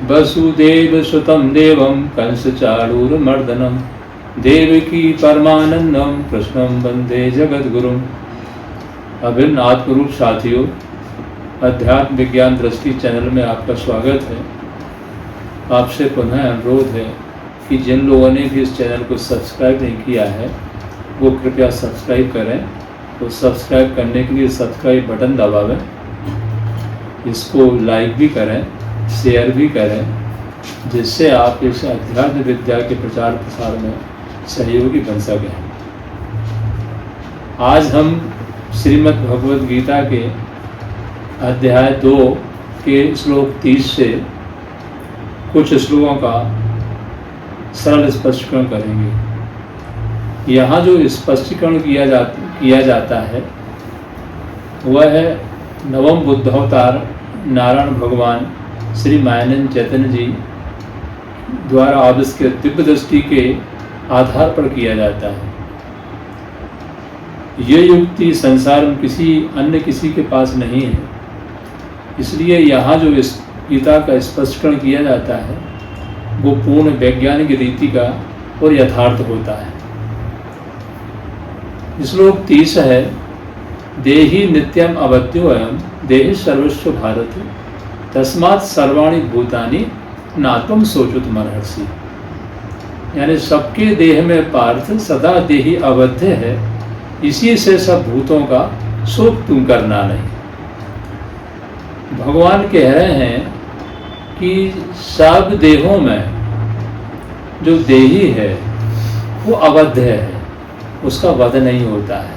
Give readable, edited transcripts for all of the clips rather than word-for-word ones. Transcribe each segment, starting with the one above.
वसुदेवसुतं देवं कंसचाणूरमर्दनं देवकी परमानंदम कृष्णं वंदे जगद्गुरुम। अभिन्न आत्मरूप साथियों, अध्यात्म विज्ञान दृष्टि चैनल में आपका स्वागत है। आपसे पुनः अनुरोध है कि जिन लोगों ने भी इस चैनल को सब्सक्राइब नहीं किया है वो कृपया सब्सक्राइब करें। तो सब्सक्राइब करने के लिए सब्सक्राइब बटन दबावें, इसको लाइक भी करें, शेयर भी करें, जिससे आप इस अध्यात्म विद्या के प्रचार प्रसार में सहयोगी बन सकें। आज हम श्रीमद् भगवद गीता के अध्याय 2 के श्लोक 30 से कुछ श्लोकों का सरल स्पष्टीकरण करेंगे। यहाँ जो स्पष्टीकरण किया जाता है वह है नवम बुद्धावतार नारायण भगवान श्री मायानंद चैतन्य जी द्वारा आविष्कृत दिव्य दृष्टि के आधार पर किया जाता है। ये युक्ति संसार में किसी के पास नहीं है, इसलिए यहाँ जो इस गीता का स्पष्टीकरण किया जाता है वो पूर्ण वैज्ञानिक रीति का और यथार्थ होता है। श्लोक 30 है, देहि नित्यम अवद्योऽयं देहि सर्वस्व भारत तस्मात् सर्वाणि भूतानि नात्वं शोचितुमर्हसि। यानी सबके देह में पार्थ सदा देहि अवध्य है, इसी से सब भूतों का शोक तुम करना नहीं। भगवान कह रहे हैं कि सब देहों में जो देही है वो अवध्य है, उसका वध नहीं होता है,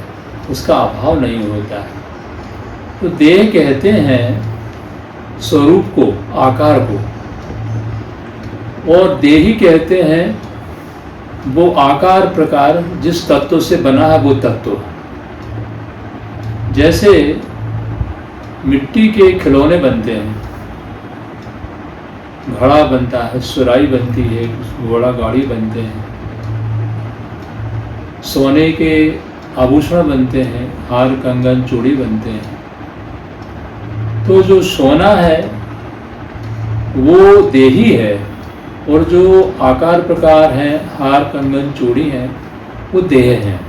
उसका अभाव नहीं होता है। तो देह कहते हैं स्वरूप को, आकार को, और देही कहते हैं वो आकार प्रकार जिस तत्व से बना है वो तत्व। जैसे मिट्टी के खिलौने बनते हैं, घड़ा बनता है, सुराही बनती है, घोड़ा गाड़ी बनते हैं, सोने के आभूषण बनते हैं, हार कंगन चूड़ी बनते हैं। तो जो सोना है वो देही है और जो आकार प्रकार हैं, हार कंगन चूड़ी हैं, वो देह हैं।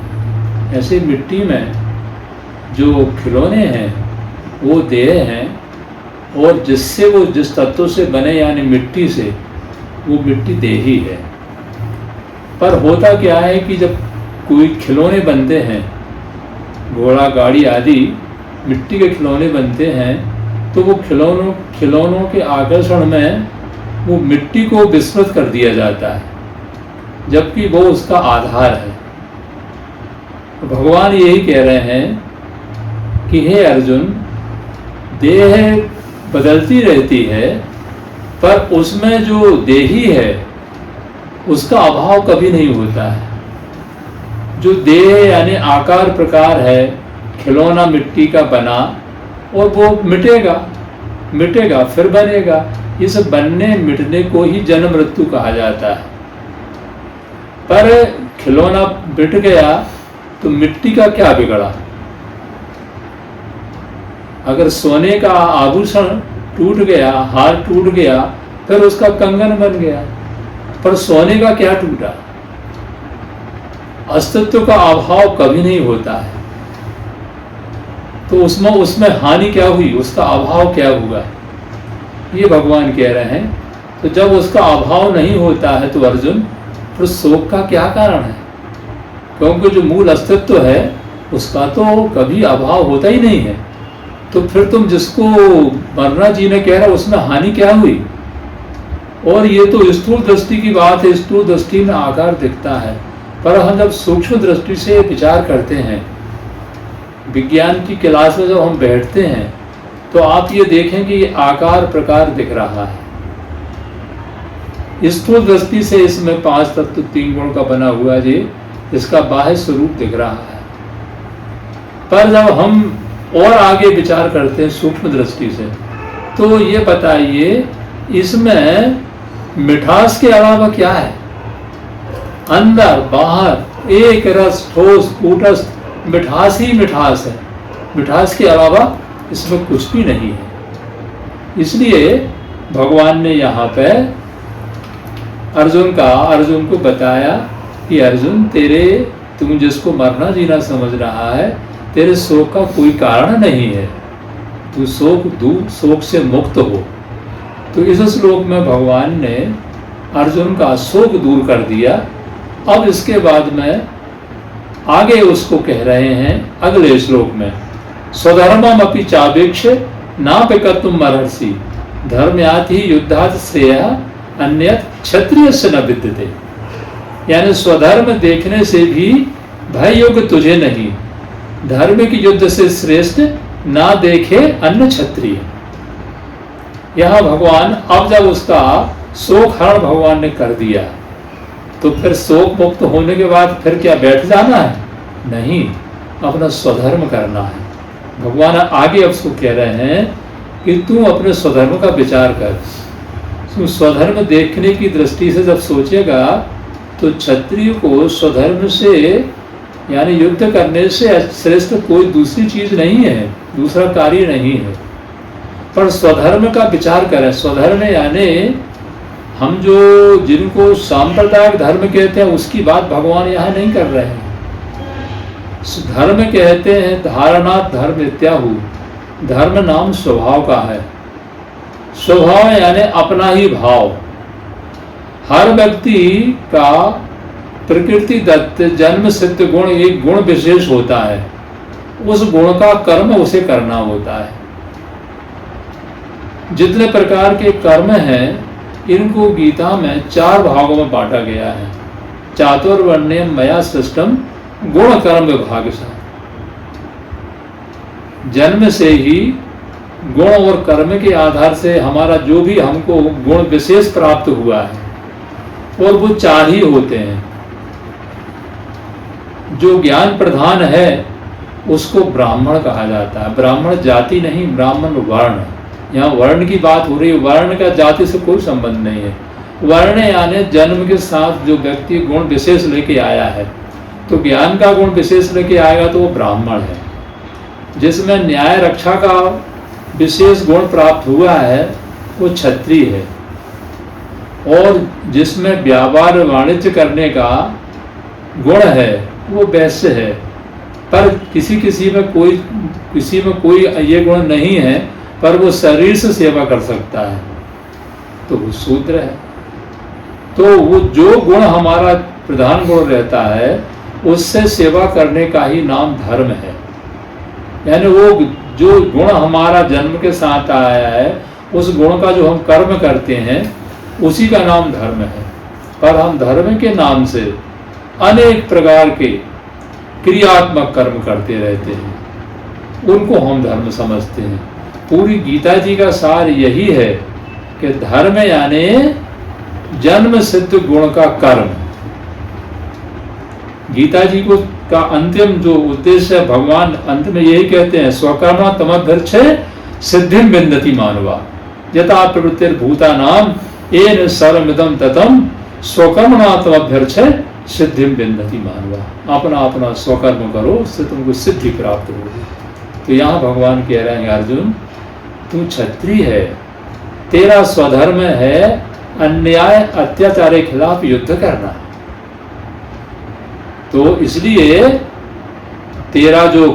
ऐसे मिट्टी में जो खिलौने हैं वो देह हैं, और जिससे वो जिस तत्व से बने यानी मिट्टी से, वो मिट्टी देही है। पर होता क्या है कि जब कोई खिलौने बनते हैं, घोड़ा गाड़ी आदि मिट्टी के खिलौने बनते हैं, तो वो खिलौनों के आकर्षण में वो मिट्टी को विस्मृत कर दिया जाता है, जबकि वो उसका आधार है। तो भगवान यही कह रहे हैं कि हे अर्जुन, देह बदलती रहती है, पर उसमें जो देही है उसका अभाव कभी नहीं होता है। जो देह यानी आकार प्रकार है, खिलौना मिट्टी का बना, और वो मिटेगा फिर बनेगा। इस बनने मिटने को ही जन्म मृत्यु कहा जाता है। पर खिलौना मिट गया तो मिट्टी का क्या बिगड़ा? अगर सोने का आभूषण टूट गया, हार टूट गया, फिर उसका कंगन बन गया, पर सोने का क्या टूटा? अस्तित्व का अभाव कभी नहीं होता है। तो उसमें हानि क्या हुई, उसका अभाव क्या हुआ, ये भगवान कह रहे हैं। तो जब उसका अभाव नहीं होता है तो अर्जुन, फिर शोक का क्या कारण है? क्योंकि जो मूल अस्तित्व है उसका तो कभी अभाव होता ही नहीं है। तो फिर तुम जिसको मरना जीने कह रहे हो उसमें हानि क्या हुई? और ये तो स्थूल दृष्टि की बात है, स्थूल दृष्टि में आकार दिखता है, पर हम जब सूक्ष्म दृष्टि से विचार करते हैं, विज्ञान की क्लास में जब हम बैठते हैं, तो आप ये देखें कि ये आकार प्रकार दिख रहा है। स्थूल दृष्टि से इसमें 5 तत्व 3 गुण का बना हुआ जी, इसका बाह्य स्वरूप दिख रहा है। पर जब हम और आगे विचार करते हैं सूक्ष्म दृष्टि से, तो ये बताइए इसमें मिठास के अलावा क्या है? अंदर बाहर एक रस ठोस कूटस्थ मिठास ही मिठास है, मिठास के अलावा इसमें कुछ भी नहीं है। इसलिए भगवान ने यहाँ पे अर्जुन को बताया कि अर्जुन तुम जिसको मरना जीना समझ रहा है, तेरे शोक का कोई कारण नहीं है, तू शोक से मुक्त हो। तो इस श्लोक में भगवान ने अर्जुन का शोक दूर कर दिया। अब इसके बाद में आगे उसको कह रहे हैं अगले श्लोक में, स्वधर्मम अपि चावेक्ष नापिकर्तुम अर्हसि धर्म्यात् ही युद्धात् श्रेयः अन्यत् क्षत्रियस्य न विद्यते। यानी स्वधर्म देखने से भी भय योग तुझे नहीं, धर्म की युद्ध से श्रेष्ठ ना देखे अन्य क्षत्रिय। यह भगवान अब जब उसका शोक हरण भगवान ने कर दिया, तो फिर शोक मुक्त होने के बाद फिर क्या बैठ जाना है? नहीं, अपना स्वधर्म करना है। भगवान आगे अब उसको कह रहे हैं कि तू अपने स्वधर्म का विचार कर। तू स्वधर्म देखने की दृष्टि से जब सोचेगा तो क्षत्रिय को स्वधर्म से यानी युद्ध करने से श्रेष्ठ कोई दूसरी चीज नहीं है, दूसरा कार्य नहीं है। पर स्वधर्म का विचार करें। स्वधर्म यानी हम जिनको सांप्रदायिक धर्म कहते हैं उसकी बात भगवान यहाँ नहीं कर रहे हैं। धर्म कहते हैं धारणा धर्म इत्याहु, धर्म नाम स्वभाव का है। स्वभाव यानी अपना ही भाव। हर व्यक्ति का प्रकृति दत्त जन्म सिद्ध गुण एक गुण विशेष होता है, उस गुण का कर्म उसे करना होता है। जितने प्रकार के कर्म हैं इनको गीता में 4 भागों में बांटा गया है। चातुर्वर्ण्यम मया सृष्टम गुण कर्म विभाग सा। जन्म से ही गुण और कर्म के आधार से हमारा जो भी हमको गुण विशेष प्राप्त हुआ है और वो 4 ही होते हैं। जो ज्ञान प्रधान है उसको ब्राह्मण कहा जाता है। ब्राह्मण जाति नहीं, ब्राह्मण वर्ण। यहाँ वर्ण की बात हो रही है, वर्ण का जाति से कोई संबंध नहीं है। वर्ण यानी जन्म के साथ जो व्यक्ति गुण विशेष लेके आया है, तो ज्ञान का गुण विशेष लेके आएगा तो वो ब्राह्मण है। जिसमें न्याय रक्षा का विशेष गुण प्राप्त हुआ है वो क्षत्रिय है, और जिसमें व्यापार वाणिज्य करने का गुण है वो वैश्य है। पर किसी में कोई ये गुण नहीं है, पर वो शरीर से सेवा कर सकता है तो वो शूद्र है। तो वो जो गुण हमारा प्रधान गुण रहता है उससे सेवा करने का ही नाम धर्म है। यानी वो जो गुण हमारा जन्म के साथ आया है उस गुण का जो हम कर्म करते हैं उसी का नाम धर्म है। पर हम धर्म के नाम से अनेक प्रकार के क्रियात्मक कर्म करते रहते हैं, उनको हम धर्म समझते हैं। पूरी गीता जी का सार यही है कि धर्म यानी जन्म सिद्ध गुण का कर्म। गीता जी को का अंतिम जो उद्देश्य है, भगवान अंत में यही कहते हैं, स्वकर्मा तमभ्यर्चे सिद्धिं विन्दति मानवा यथा प्रवृत्तिर्भूतानाम येन सर्वमिदं ततं स्वकर्मणा तमभ्यर्चे सिद्धिं विन्दति मानवा। अपना अपना स्वकर्म करो, उससे तुमको सिद्धि प्राप्त होगी। तो यहाँ भगवान कह रहे हैं अर्जुन, तू क्षत्रिय है, तेरा स्वधर्म है अन्याय अत्याचार के खिलाफ युद्ध करना। तो इसलिए तेरा जो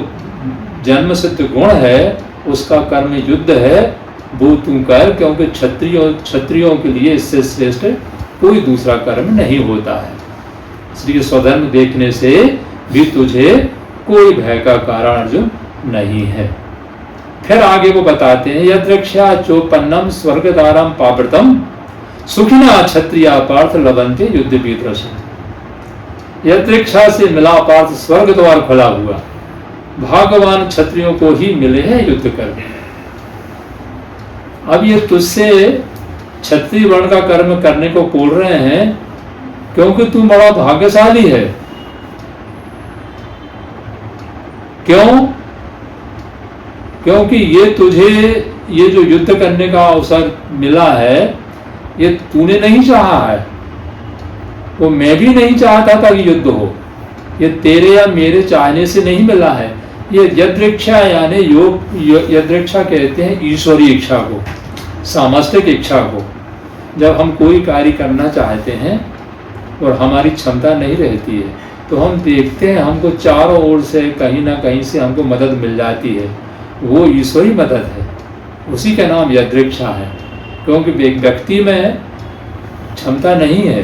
जन्म सिद्ध गुण है उसका कर्म युद्ध है, वो तू कर, क्योंकि क्षत्रियों के लिए इससे श्रेष्ठ कोई दूसरा कर्म नहीं होता है। इसलिए स्वधर्म देखने से भी तुझे कोई भय का कारण अर्जुन नहीं है। फिर आगे वो बताते हैं, यद्रक्षा चोपन्नम स्वर्गदारम पावृतम सुखिना क्षत्रिया पार्थ लभन्ते युद्ध वीरस। यद्रक्षा से मिला पार्थ स्वर्ग द्वार खुला हुआ, भगवान क्षत्रियों को ही मिले हैं युद्ध करने। अब ये तुझसे क्षत्रिय वर्ण का कर्म करने को बोल रहे हैं क्योंकि तू बड़ा भाग्यशाली है। क्यों? क्योंकि ये जो युद्ध करने का अवसर मिला है ये तूने नहीं चाहा है, वो मैं भी नहीं चाहता था कि युद्ध हो। ये तेरे या मेरे चाहने से नहीं मिला है। ये यदृक्षा यानी योग, यदृक्षा कहते हैं ईश्वरीय इच्छा को। सामष्टिक इच्छा को। जब हम कोई कार्य करना चाहते हैं और हमारी क्षमता नहीं रहती है तो हम देखते हैं हमको चारों ओर से कहीं ना कहीं से हमको मदद मिल जाती है, वो ईश्वरी मदद है, उसी का नाम यदृच्छा है। क्योंकि व्यक्ति में क्षमता नहीं है,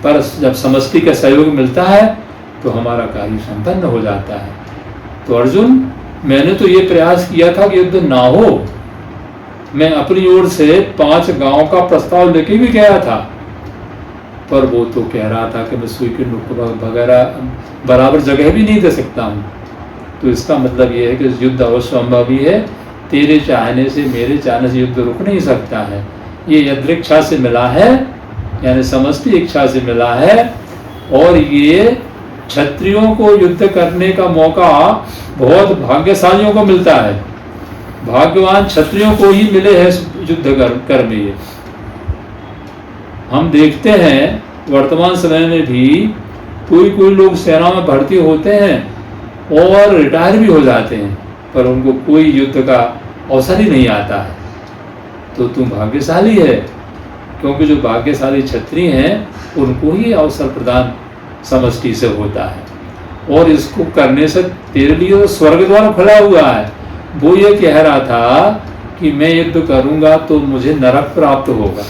पर जब समष्टि का सहयोग मिलता है तो हमारा कार्य संपन्न हो जाता है। तो अर्जुन, मैंने तो ये प्रयास किया था कि युद्ध ना हो, मैं अपनी ओर से 5 गांव का प्रस्ताव लेके भी गया था, पर वो तो कह रहा था कि मैं सुई के नुक वगैरह बराबर जगह भी नहीं दे सकता हूँ। तो इसका मतलब ये है कि युद्ध अवश्यंभव ही है, तेरे चाहने से मेरे चाहने से युद्ध रुक नहीं सकता है। ये यदृच्छा से मिला है, यानी समष्टि इच्छा से मिला है, और ये क्षत्रियों को युद्ध करने का मौका बहुत भाग्यशालियों को मिलता है। भाग्यवान क्षत्रियों को ही मिले हैं युद्ध कर में। ये हम देखते हैं वर्तमान समय में भी कोई लोग सेना में भर्ती होते हैं और रिटायर भी हो जाते हैं, पर उनको कोई युद्ध का अवसर ही नहीं आता है। तो तुम भाग्यशाली है, क्योंकि जो भाग्यशाली क्षत्रिय हैं उनको ही अवसर प्रदान समष्टि से होता है। और इसको करने से तेरे लिए तो स्वर्ग द्वार खुला हुआ है। वो ये कह रहा था कि मैं युद्ध करूंगा तो मुझे नरक प्राप्त होगा।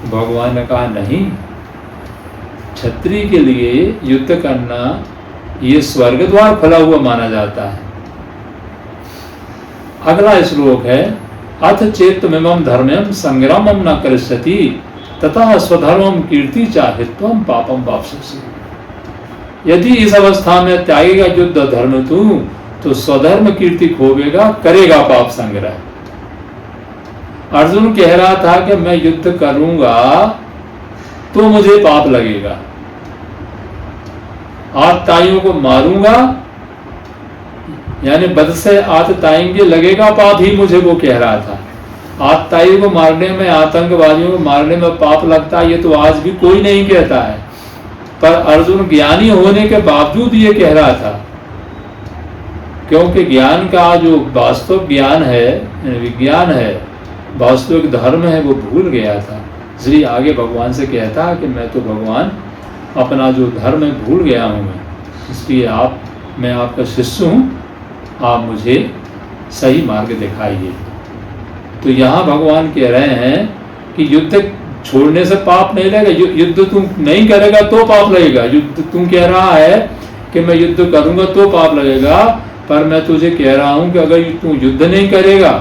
भगवान ने कहा नहीं, क्षत्रिय के लिए युद्ध करना ये स्वर्ग द्वार खुला हुआ माना जाता है। अगला श्लोक है, अथ चेत्तमिमं धर्म्यं संग्रामं न करिष्यति तथा स्वधर्मं कीर्ति चाहित्वं पापं वाप्स्यसि। यदि इस अवस्था में त्यागेगा युद्ध धर्म तू, तो स्वधर्म कीर्ति खोवेगा, करेगा पाप संग्रह। अर्जुन कह रहा था कि मैं युद्ध करूंगा तो मुझे पाप लगेगा, आतताइयों को मारूंगा, यानी बद से आतताएंगे लगेगा पाप ही मुझे, वो कह रहा था। आतताइयों को मारने में, आतंकवादियों को मारने में पाप लगता है, ये तो आज भी कोई नहीं कहता है, पर अर्जुन ज्ञानी होने के बावजूद ये कह रहा था, क्योंकि ज्ञान का जो वास्तव ज्ञान है, विज्ञान है, वास्तविक धर्म है, वो भूल गया था। इसलिए आगे भगवान से कहता कि मैं तो भगवान अपना जो धर्म है भूल गया हूँ मैं, इसलिए मैं आपका शिष्य हूँ, आप मुझे सही मार्ग दिखाइए। तो यहाँ भगवान कह रहे हैं कि युद्ध छोड़ने से पाप नहीं लगेगा, युद्ध तू नहीं करेगा तो पाप लगेगा। युद्ध तू कह रहा है कि मैं युद्ध करूंगा तो पाप लगेगा, पर मैं तुझे कह रहा हूं कि अगर तू युद्ध नहीं करेगा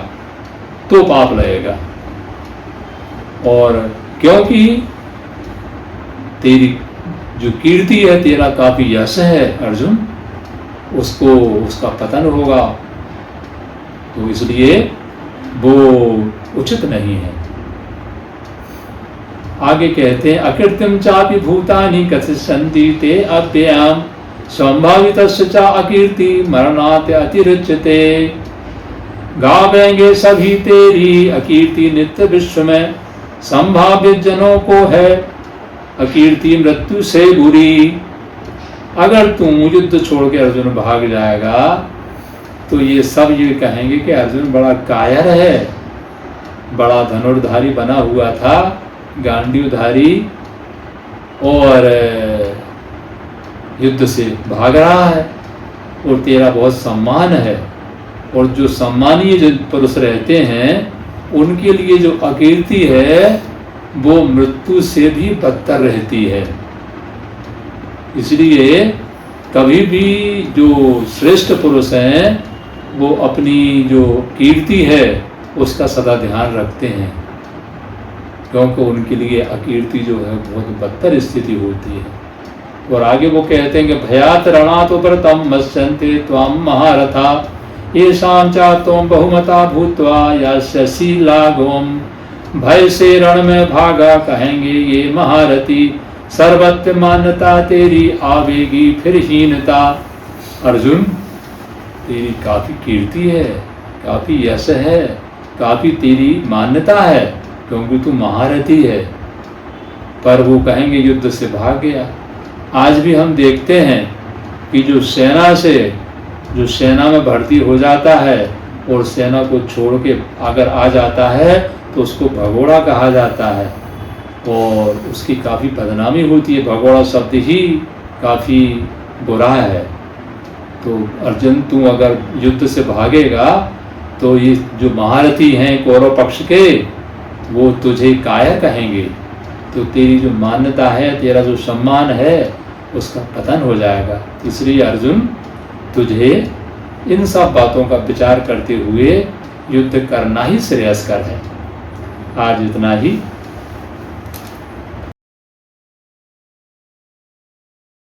तो पाप लगेगा। और क्योंकि तेरी जो कीर्ति है, तेरा काफी यश है अर्जुन, उसका पतन होगा, तो इसलिए वो उचित नहीं है। आगे कहते हैं, अकीर्तिम चापि भूतानि कथिष्यन्ति ते अव्ययाम संभावितस्य च अकीर्ति मरणात् अतिरिच्यते। गावेंगे सभी तेरी अकीर्ति नित्य विश्व में, संभावित जनों को है अकीर्ति मृत्यु से बुरी। अगर तू युद्ध छोड़ के अर्जुन भाग जाएगा तो ये सब ये कहेंगे कि अर्जुन बड़ा कायर है, बड़ा धनुर्धारी बना हुआ था, गांडीवधारी, और युद्ध से भाग रहा है, और तेरा बहुत सम्मान है। और जो सम्मानीय जो पुरुष रहते हैं उनके लिए जो अकीर्ति है वो मृत्यु से भी बदतर रहती है। इसलिए कभी भी जो श्रेष्ठ पुरुष हैं वो अपनी जो कीर्ति है उसका सदा ध्यान रखते हैं, क्योंकि उनके लिए अकीर्ति जो है बहुत बदतर स्थिति होती है। और आगे वो कहते हैं कि भयात रणात व्रतम मत्स्यन्ते त्वं महारथा येषां च त्वं बहुमता भूत्वा यास्यसि लाघवम्। भय से रण में भागा कहेंगे ये महारथी, सर्वत्र मान्यता तेरी आवेगी फिर हीनता। अर्जुन, तेरी काफी कीर्ति है, काफी यश है, काफी तेरी मान्यता है, क्योंकि तू महारथी है, पर वो कहेंगे युद्ध से भाग गया। आज भी हम देखते हैं कि जो सेना में भर्ती हो जाता है और सेना को छोड़ के अगर आ जाता है तो उसको भगोड़ा कहा जाता है और उसकी काफ़ी बदनामी होती है। भगोड़ा शब्द ही काफ़ी बुरा है। तो अर्जुन, तू अगर युद्ध से भागेगा तो ये जो महारथी हैं कौरव पक्ष के, वो तुझे कायर कहेंगे। तो तेरी जो मान्यता है, तेरा जो सम्मान है, उसका पतन हो जाएगा। इसलिए अर्जुन, तुझे इन सब बातों का विचार करते हुए युद्ध करना ही श्रेयस्कर है। आज इतना ही।